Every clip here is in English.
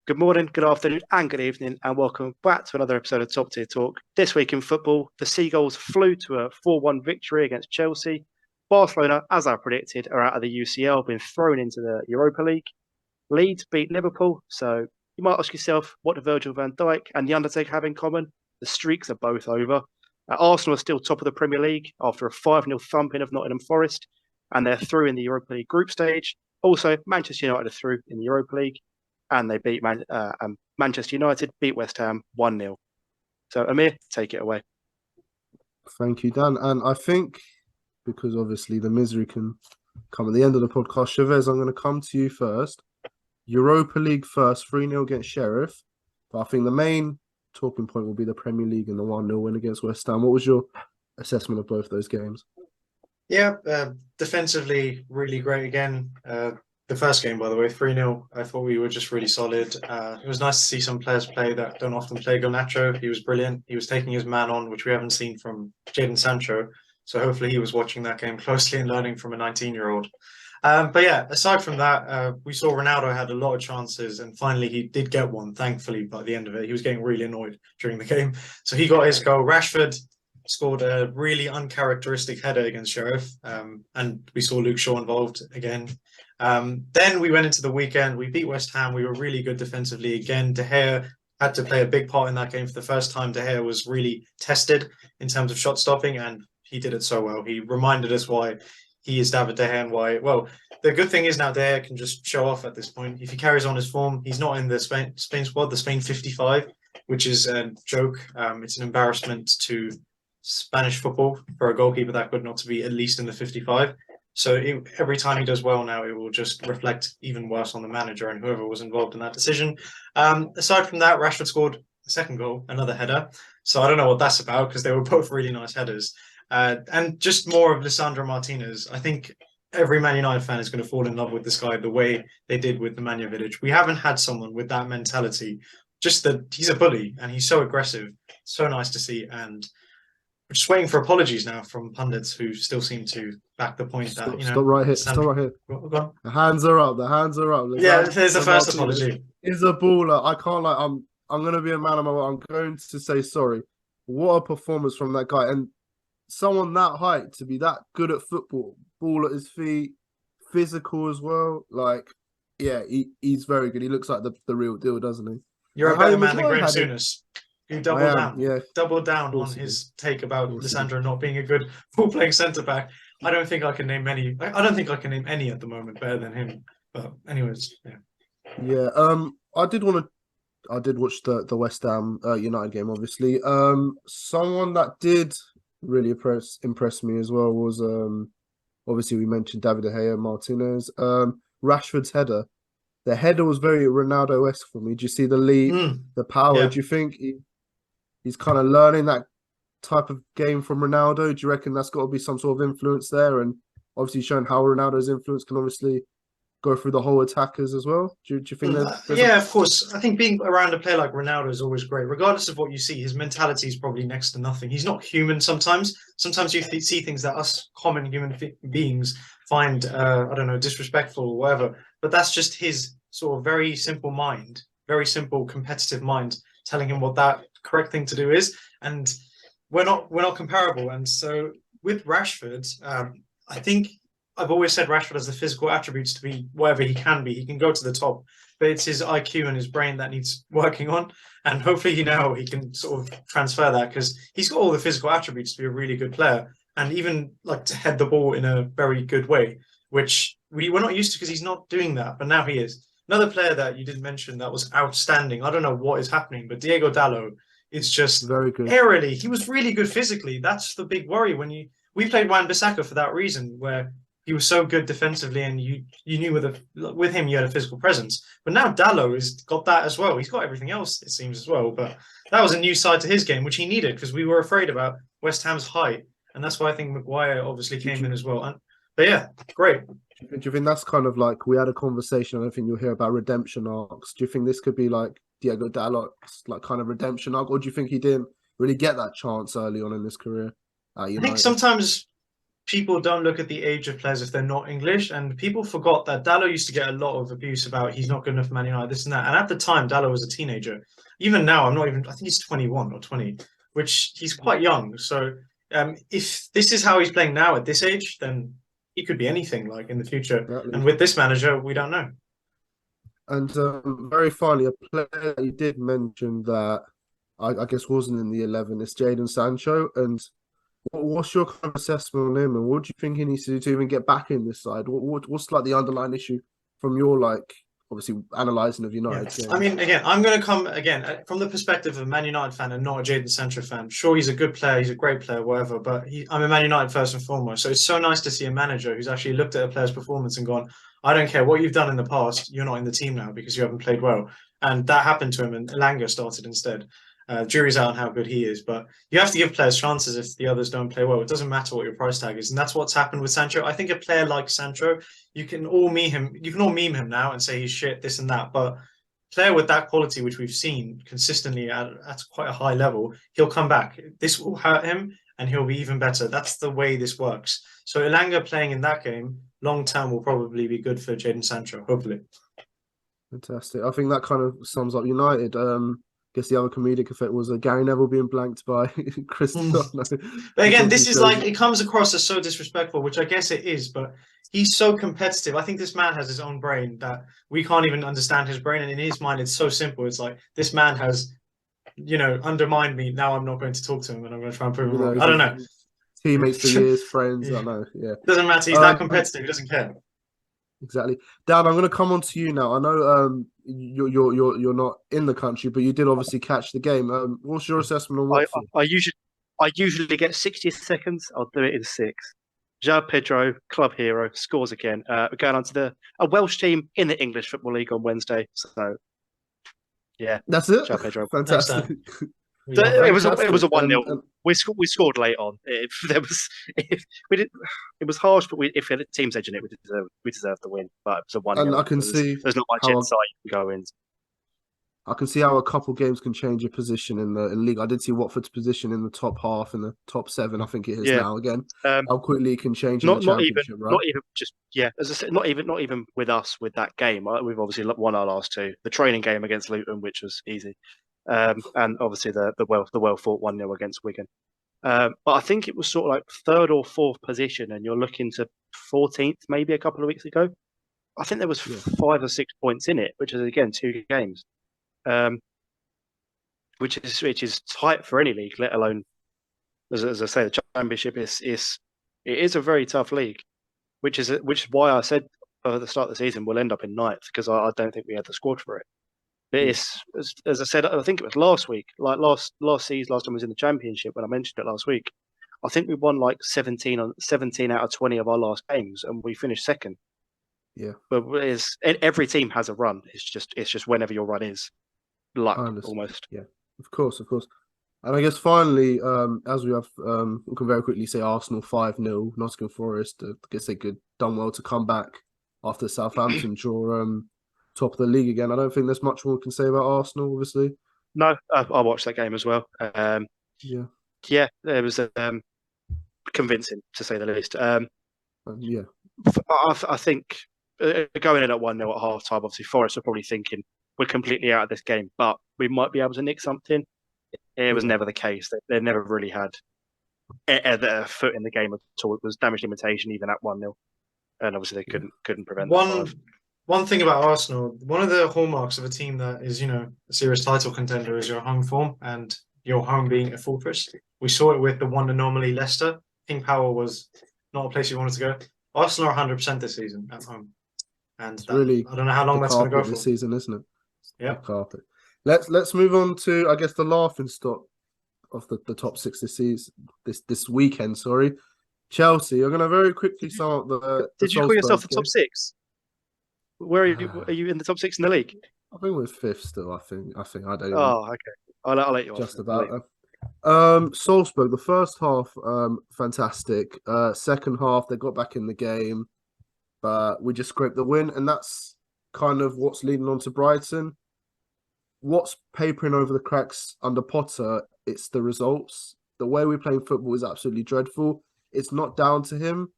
Good morning, good afternoon, and good evening, and welcome back to another episode of Top Tier Talk. This week in football, the Seagulls flew to a 4-1 victory against Chelsea. Barcelona, as I predicted, are out of the UCL, been thrown into the Europa League. Leeds beat Liverpool, so you might ask yourself, what do Virgil van Dijk and The Undertaker have in common? The streaks are both over. Arsenal are still top of the Premier League after a 5-0 thumping of Nottingham Forest, and they're through in the Europa League group stage. Also, Manchester United are through in the Europa League, and they beat Manchester United, beat West Ham 1-0. So, Amir, take it away. Thank you, Dan. And I think, because obviously the misery can come at the end of the podcast, Chavez, I'm going to come to you first. Europa League first, 3-0 against Sheriff. But I think the main talking point will be the Premier League and the 1-0 win against West Ham. What was your assessment of both those games? Yeah, defensively, really great again. The first game, by the way, 3-0, I thought we were just really solid. It was nice to see some players play that don't often play. Garnacho, he was brilliant. He was taking his man on, which we haven't seen from Jadon Sancho. So hopefully he was watching that game closely and learning from a 19-year-old. But yeah, aside from that, we saw Ronaldo had a lot of chances, and finally he did get one, thankfully, by the end of it. He was getting really annoyed during the game. So he got his goal. Rashford scored a really uncharacteristic header against Sheriff, and we saw Luke Shaw involved again. Then we went into the weekend. We beat West Ham. We were really good defensively again. De Gea had to play a big part in that game for the first time. De Gea was really tested in terms of shot stopping, and he did it so well. He reminded us why he is David De Gea and why. Well, the good thing is now De Gea can just show off at this point. If he carries on his form, he's not in the Spain squad, the Spain 55, which is a joke. It's an embarrassment to Spanish football for a goalkeeper that good not to be at least in the 55. So every time he does well now, it will just reflect even worse on the manager and whoever was involved in that decision. Aside from that, Rashford scored a second goal, another header. So I don't know what that's about because they were both really nice headers. And just more of Lisandro Martinez. I think every Man United fan is going to fall in love with this guy the way they did with Nemanja Vidic. We haven't had someone with that mentality. Just that he's a bully and he's so aggressive. So nice to see. And we're just waiting for apologies now from pundits who still seem to back the point that, Stop right here. Stop right here. Go on. The hands are up. The hands are up. Yeah, there's the first apology. He's a baller. I can't like. I'm going to be a man of my word. I'm going to say sorry. What a performance from that guy, and someone that height to be that good at football, ball at his feet, physical as well. Like, yeah, he's very good. He looks like the real deal, doesn't he? You're a better man than Graham Souness. You doubled down on his take about Lisandro not being a good full-playing centre-back. I don't think I can name any. I don't think I can name any at the moment better than him. But anyways, yeah. Yeah. I did watch the West Ham United game. Obviously, someone that did really impress me as well was obviously we mentioned David De Gea, Martinez, Rashford's header. The header was very Ronaldo-esque for me. Do you see the leap, the power? Yeah. Do you think he's kind of learning that type of game from Ronaldo? Do you reckon that's got to be some sort of influence there? And obviously showing how Ronaldo's influence can obviously go through the whole attackers as well. Do you think there's of course. I think being around a player like Ronaldo is always great. Regardless of what you see, his mentality is probably next to nothing. He's not human sometimes. Sometimes you see things that us common human beings find, I don't know, disrespectful or whatever. But that's just his sort of very simple mind, very simple competitive mind telling him what that correct thing to do is. And we're not comparable. And so with Rashford, I think I've always said Rashford has the physical attributes to be whatever he can be. He can go to the top, but it's his IQ and his brain that needs working on. And hopefully, he can sort of transfer that because he's got all the physical attributes to be a really good player and even like to head the ball in a very good way, which we're not used to because he's not doing that. But now he is. Another player that you didn't mention that was outstanding. I don't know what is happening, but Diego Dallo, it's just very good. Aerially, he was really good physically. That's the big worry we played Wan-Bissaka for that reason, where he was so good defensively, and you knew with him you had a physical presence. But now Dallo has got that as well. He's got everything else, it seems, as well. But that was a new side to his game, which he needed because we were afraid about West Ham's height, and that's why I think Maguire obviously came in as well. But yeah, great. Do you think that's kind of like we had a conversation? I don't think you'll hear about redemption arcs. Do you think this could be like Diego Dalot's like kind of redemption arc, or do you think he didn't really get that chance early on in his career? I think sometimes people don't look at the age of players if they're not English, and people forgot that Dalot used to get a lot of abuse about he's not good enough for Man United, this and that. And at the time, Dalot was a teenager. Even now, I think he's 21 or 20, which he's quite young. So if this is how he's playing now at this age, then he could be anything like in the future. Exactly. And with this manager, we don't know. And very finally, a player that you did mention that I guess wasn't in the 11 is Jadon Sancho. And what's your kind of assessment on him? And what do you think he needs to do to even get back in this side? What's like the underlying issue from your obviously analysing of United? Yeah. I mean, again, I'm going to come again from the perspective of a Man United fan and not a Jadon Sancho fan. Sure, he's a good player, he's a great player, whatever. But I'm a Man United first and foremost. So it's so nice to see a manager who's actually looked at a player's performance and gone, I don't care what you've done in the past, you're not in the team now because you haven't played well. And that happened to him, and Elanga started instead. Jury's out on how good he is, but you have to give players chances if the others don't play well. It doesn't matter what your price tag is, and that's what's happened with Sancho. I think a player like Sancho, you can all meme him now and say he's shit, this and that, but player with that quality, which we've seen consistently at quite a high level, he'll come back. This will hurt him, and he'll be even better. That's the way this works. So Elanga playing in that game long term will probably be good for Jadon Sancho, hopefully. Fantastic. I think that kind of sums up United. Guess the other comedic effect was Gary Neville being blanked by Cristiano. But again, this is like, it comes across as so disrespectful, which I guess it is, but he's so competitive. I think this man has his own brain that we can't even understand his brain. And in his mind, it's so simple. It's like, this man has, undermined me. Now I'm not going to talk to him and I'm going to try and prove him wrong. I don't know. Teammates for years, friends. I know. Yeah. Doesn't matter. He's that competitive. He doesn't care. Exactly. Dan, I'm going to come on to you now. I know you're not in the country, but you did obviously catch the game. What's your assessment on Watford? I usually get 60 seconds. I'll do it in 6. João Pedro, club hero, scores again. We're going on to a Welsh team in the English Football League on Wednesday. So, yeah, that's it. João Pedro, fantastic. It was a 1-0. We scored late on. It was harsh, but if the team's edging it, we deserved the win. But it was a 1-0. And I can see there's not much insight you can go in. I can see how a couple games can change your position in the league. I did see Watford's position in the top half, in the top 7. I think it is now again. How quickly it can change in the championship, right? Not even just as I said, not even with us with that game. We've obviously won our last 2. The training game against Luton, which was easy. And obviously the well fought 1-0 against Wigan. But I think it was sort of like 3rd or 4th position, and you're looking to 14th maybe a couple of weeks ago. I think there was 5 or 6 points in it, which is again 2 games, which is tight for any league, let alone as I say, the Championship is a very tough league, which is why I said at the start of the season we'll end up in 9th, because I don't think we had the squad for it. It's, as I said, I think it was last week, like last season, last time I was in the Championship when I mentioned it last week. I think we won like 17 out of 20 of our last games, and we finished 2nd. Yeah, but every team has a run. It's just whenever your run is, luck almost. Yeah, of course. And I guess finally, as we have, we can very quickly say Arsenal 5-0, Nottingham Forest. I guess they could done well to come back after Southampton draw. Top of the league again. I don't think there's much more we can say about Arsenal, obviously. No, I watched that game as well. It was convincing, to say the least. I think going in at 1-0 at half time, obviously Forest are probably thinking we're completely out of this game, but we might be able to nick something. It was never the case. They never really had a foot in the game at all. It was damage limitation even at 1-0, and obviously they couldn't prevent that. One thing about Arsenal, one of the hallmarks of a team that is, a serious title contender is your home form and your home being a fortress. We saw it with the one anomaly, Leicester. King Power was not a place you wanted to go. Arsenal are 100% this season at home. And really, I don't know how long that's going to go for. This season, isn't it? Yeah. Carpet. Let's move on to, I guess, the laughing stock of the top 6 this season, this weekend. Sorry, Chelsea. I'm going to very quickly sum up the. Did you call yourself the top 6? Where are you? Are you in the top 6 in the league? I think we're 5th still. I think I don't. Oh, okay. I'll let you. Just about. Salzburg. The first half, fantastic. Second half, they got back in the game, but we just scraped the win, and that's kind of what's leading on to Brighton. What's papering over the cracks under Potter? It's the results. The way we're playing football is absolutely dreadful. it's not down to him.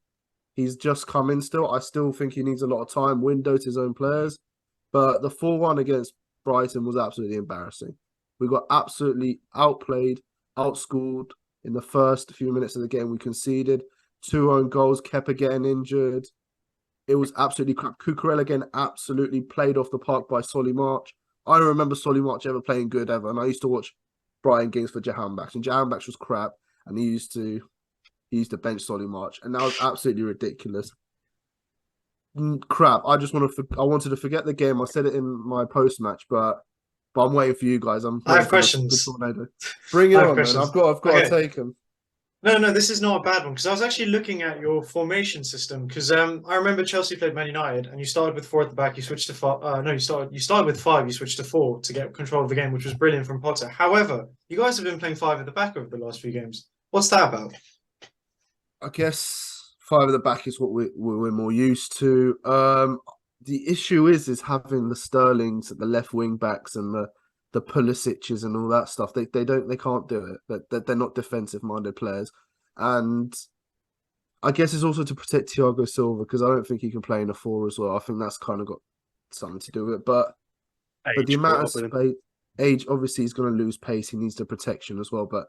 He's just come in still. I still think he needs a lot of time, window to his own players. But the 4-1 against Brighton was absolutely embarrassing. We got absolutely outplayed, outscored in the first few minutes of the game. We conceded 2 own goals, Kepa getting injured. It was absolutely crap. Cucurella again absolutely played off the park by Solly March. I don't remember Solly March ever playing good ever. And I used to watch Brighton games for Jahanbakhsh, and Jahanbakhsh was crap. And he used to bench Solly March, and that was absolutely ridiculous. Crap. I wanted to forget the game. I said it in my post match, but I'm waiting for you guys. I have questions. The tornado. Bring it on, man. I've got to take them. No, this is not a bad one because I was actually looking at your formation system because I remember Chelsea played Man United and you started with 4 at the back, you switched to 5. No, you started with 5, you switched to 4 to get control of the game, which was brilliant from Potter. However, you guys have been playing 5 at the back over the last few games. What's that about? I guess 5 at the back is what we're more used to. The issue is having the Sterlings at the left wing backs and the Pulisic's and all that stuff. They can't do it. They're not defensive minded players, and I guess it's also to protect Thiago Silva because I don't think he can play in a 4 as well. I think that's kind of got something to do with it. But the amount of space, age obviously he's going to lose pace. He needs the protection as well. But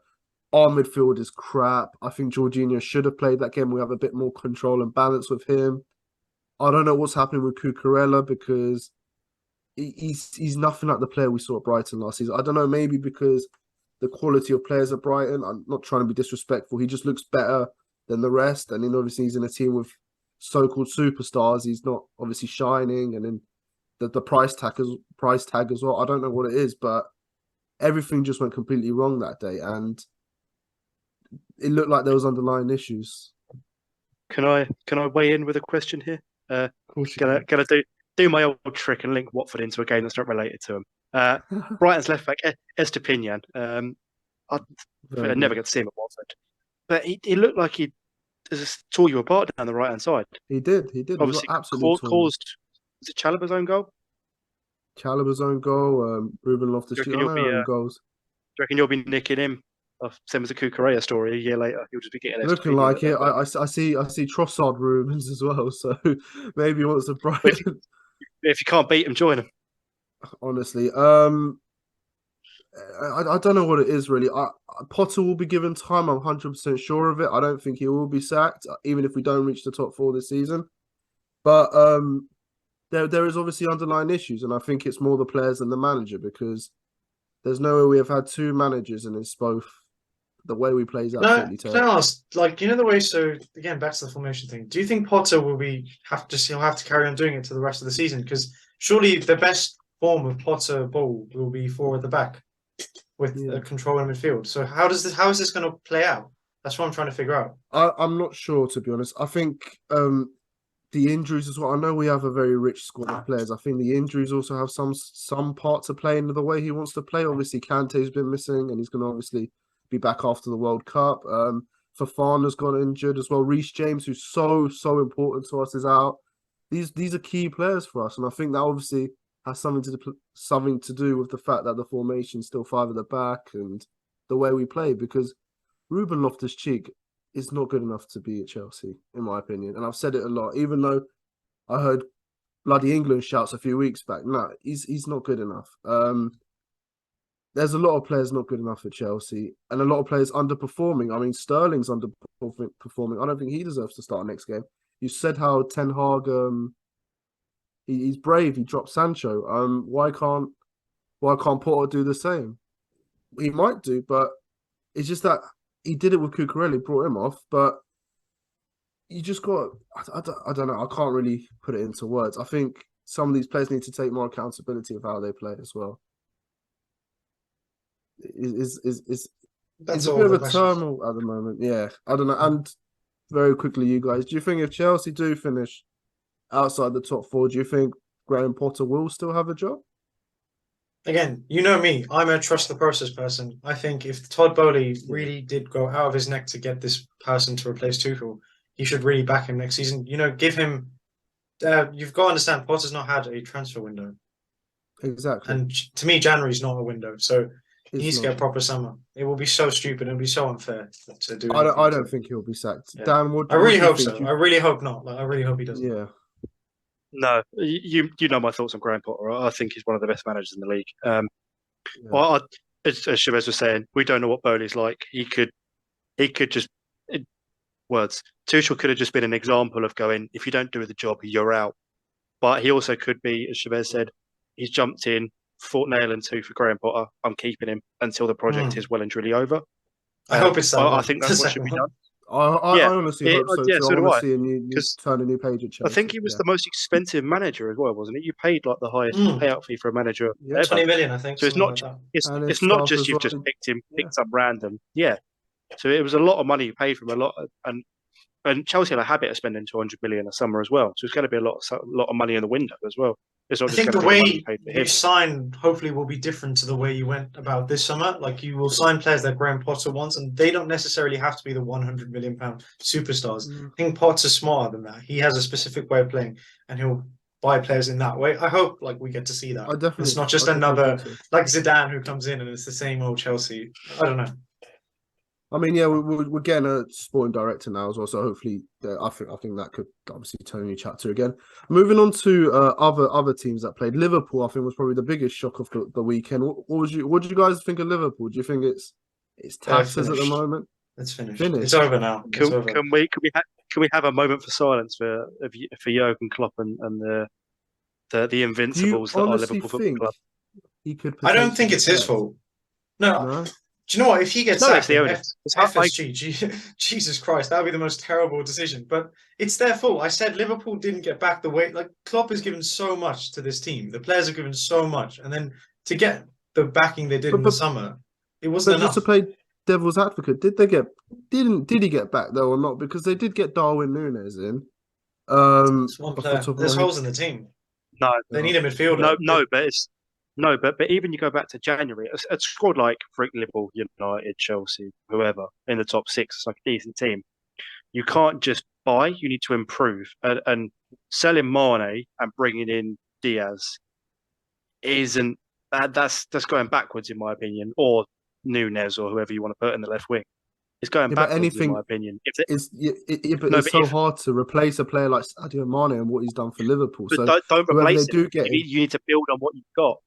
our midfield is crap. I think Jorginho should have played that game. We have a bit more control and balance with him. I don't know what's happening with Cucurella because he's nothing like the player we saw at Brighton last season. I don't know, maybe because the quality of players at Brighton, I'm not trying to be disrespectful, he just looks better than the rest. And then obviously he's in a team with so-called superstars. He's not obviously shining. And then the price tag as well. I don't know what it is, but everything just went completely wrong that day. And it looked like there was underlying issues. Can I weigh in with a question here? Of course gonna do my old trick and link Watford into a game that's not related to him. Brighton's left back Estepinian. I never got to see him at Watford, but he looked like he just tore you apart down the right hand side. He did. Obviously, caused was it Chalobah's own goal? Chalobah's own goal. Ruben Loftus-Cheek own goals. Do you reckon you'll be nicking him? Same as a Cucurella story. A year later, he'll just be getting looking like it. I see Trossard Rubens as well. So maybe he wants to Brighton. If you can't beat him, join him. Honestly, I don't know what it is really. Potter will be given time. I'm 100% sure of it. I don't think he will be sacked, even if we don't reach the top 4 this season. But there is obviously underlying issues, and I think it's more the players than the manager because there's no way we have had 2 managers and it's both. The way we play is absolutely terrible. Can I ask, the way? So again, back to the formation thing. Do you think Potter will have to carry on doing it to the rest of the season? Because surely the best form of Potter ball will be 4 at the back with control in midfield. So how is this going to play out? That's what I'm trying to figure out. I'm not sure, to be honest. I think the injuries as well. I know we have a very rich squad of players. I think the injuries also have some part to play in the way he wants to play. Obviously, Kante's been missing, and he's going to obviously be back after the World Cup. Fofana's gone injured as well. Reece James, who's so important to us, is out. These are key players for us, and I think that obviously has something to do with the fact that the formation's still 5 at the back and the way we play. Because Ruben Loftus-Cheek is not good enough to be at Chelsea, in my opinion, and I've said it a lot. Even though I heard bloody England shouts a few weeks back, no, he's not good enough. There's a lot of players not good enough at Chelsea and a lot of players underperforming. I mean, Sterling's underperforming. I don't think he deserves to start next game. You said how Ten Hag, he's brave. He dropped Sancho. Why can't Porter do the same? He might do, but it's just that he did it with Cucurella, brought him off. But you just got, I don't know. I can't really put it into words. I think some of these players need to take more accountability of how they play as well. It's a bit of a turmoil at the moment. Yeah, I don't know. And very quickly, you guys, do you think if Chelsea do finish outside the top 4, do you think Graham Potter will still have a job? Again, you know me. I'm a trust the process person. I think if Todd Boehly really did go out of his neck to get this person to replace Tuchel, he should really back him next season. Give him. You've got to understand, Potter's not had a transfer window. Exactly. And to me, January's not a window. So He needs to get a proper summer. It will be so stupid. It will be so unfair to do anything. I don't think he'll be sacked. Yeah. Dan, what I really do you hope think? so. I really hope not. Like, I really hope he doesn't. Yeah. No, you know my thoughts on Graham Potter. I think he's one of the best managers in the league. Yeah. Well, as Chavez was saying, we don't know what Bowley's like. He could just words. Tuchel could have just been an example of going, if you don't do the job, you're out. But he also could be, as Chavez said, he's jumped in, fought nail and tooth for Graham Potter. I'm keeping him until the project is well and truly over. I hope it's that. I think that's what should be done. I honestly hope so too. So I do want I. to see turn a new page at Chelsea. I think he was the most expensive manager as well, wasn't it? You paid like the highest payout fee for a manager ever. 20 million, I think. So it's not it's not just you've just picked up random. Yeah. So it was a lot of money you paid for him, a lot, and Chelsea had a habit of spending 200 million a summer as well. So it's going to be a lot of money in the window as well. It's not I just think the way you sign hopefully will be different to the way you went about this summer. Like you will sign players that Graham Potter wants, and they don't necessarily have to be the 100 million pound superstars. I think Potter's smarter than that. He has a specific way of playing, and he'll buy players in that way. I hope we get to see that. It's not just another like Zidane who comes in and it's the same old Chelsea. I don't know. I mean, yeah, we're getting a sporting director now as well, so hopefully, I think that could obviously turn a new chapter again. Moving on to other teams that played. Liverpool, I think, was probably the biggest shock of the weekend. What did you guys think of Liverpool? Do you think it's taxes at the moment? It's finished. It's over now. Can we have a moment for silence for Jurgen Klopp and the Invincibles that are Liverpool Football Club? He could. I don't think it's his fault. No. Do you know what? If he gets sacked, FSG, Jesus Christ, that would be the most terrible decision. But it's their fault. I said Liverpool didn't get back the way. Like Klopp has given so much to this team. The players have given so much, and then to get the backing they did in the summer, it wasn't enough. Just to play devil's advocate, did he get back though or not? Because they did get Darwin Núñez in. It's one player. There's holes in the team. No, they need a midfielder. But even you go back to January, a squad like Liverpool, United, Chelsea, whoever in the top six, it's like a decent team. You can't just buy; you need to improve. And selling Mane and bringing in Diaz isn't that's going backwards in my opinion, or Núñez or whoever you want to put in the left wing. It's going backwards in my opinion. It's so hard to replace a player like Sadio Mane and what he's done for Liverpool. So don't replace him. You need to build on what you've got.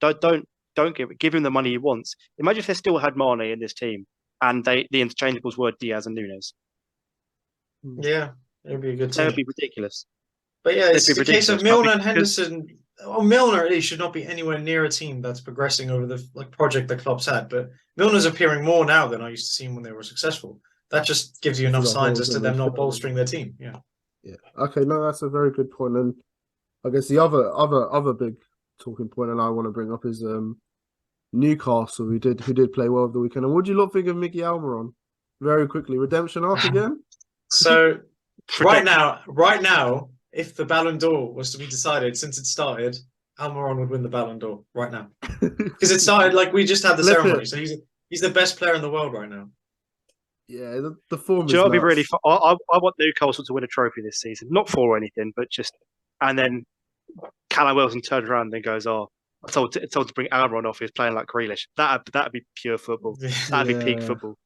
Don't give him the money he wants. Imagine if they still had Mane in this team and the interchangeables were Diaz and Núñez. Yeah, it'd be a good team. That would be ridiculous. But yeah, it's the case of Milner and Henderson. Milner really should not be anywhere near a team that's progressing over the project the club's had. But Milner's appearing more now than I used to see him when they were successful. That just gives you enough signs as to them not bolstering their team. Yeah. Okay, no, that's a very good point. And I guess the other big talking point, and I want to bring up is Newcastle, who did play well over the weekend. And what do you lot think of Mickey Almiron? Very quickly, redemption arc again. So right now, if the Ballon d'Or was to be decided since it started, Almiron would win the Ballon d'Or right now because it started we just had the ceremony. So he's the best player in the world right now. Yeah, the form. Do you know what would be really fun? I want Newcastle to win a trophy this season, not for anything, but just and then Callum Wilson turns around and then goes, "Oh, I told to bring Almiron off. He's playing like Grealish." That'd be pure football. That'd be peak football.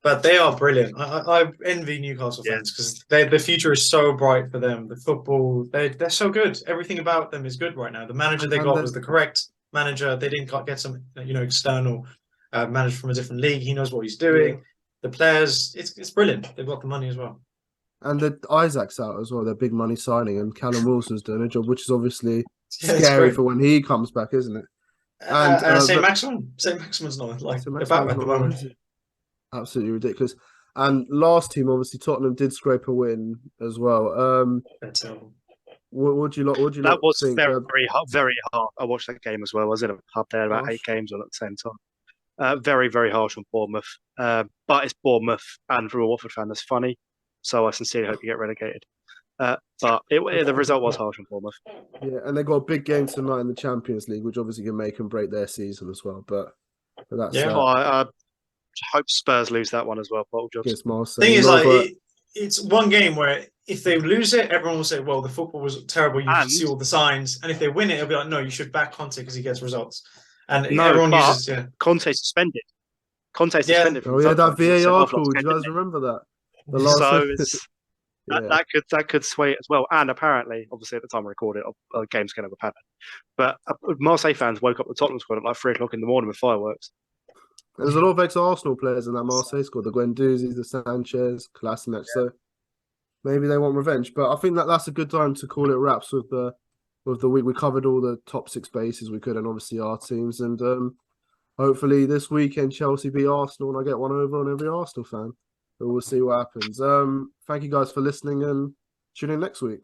But they are brilliant. I envy Newcastle fans because the future is so bright for them. The football, they're so good. Everything about them is good right now. The manager they got was the correct manager. They didn't get some external manager from a different league. He knows what he's doing. The players, it's brilliant. They've got the money as well. And Isaac's out as well. Their big money signing, and Callum Wilson's doing a job, which is obviously scary for when he comes back, isn't it? And St. Maximin's not about at the moment. Absolutely ridiculous. And last team, obviously, Tottenham did scrape a win as well. What do you lot think? That was very hard. I watched that game as well. I was in a pub there about 8 games on at the same time. Very, very harsh on Bournemouth. But it's Bournemouth, and for a Watford fan, that's funny. So I sincerely hope you get relegated. But the result was harsh on Bournemouth. Yeah, and they got a big game tonight in the Champions League, which obviously can make and break their season as well. But that's I hope Spurs lose that one as well. Bottle jobs. The thing is, it's one game where if they lose it, everyone will say, "Well, the football was terrible. You should see all the signs." And if they win it, it'll be like, "No, you should back Conte because he gets results." And No, everyone but uses Conte suspended. Conte Yeah. suspended from Oh the yeah, touchline. that He was sent VAR off last call. Do you weekend, guys didn't remember that? The he? last. So it's, Yeah. that could sway it as well. And apparently, obviously at the time I recorded, a game's going to have a pattern. But Marseille fans woke up the Tottenham squad at like 3 o'clock in the morning with fireworks. There's a lot of ex-Arsenal players in that Marseille squad. The Guendouzi's, the Sanchez, Kolasinac. So maybe they want revenge. But I think that's a good time to call it wraps with the week. We covered all the top 6 bases we could, and obviously our teams. And hopefully this weekend Chelsea beat Arsenal, and I get one over on every Arsenal fan. But we'll see what happens. Thank you guys for listening, and tune in next week.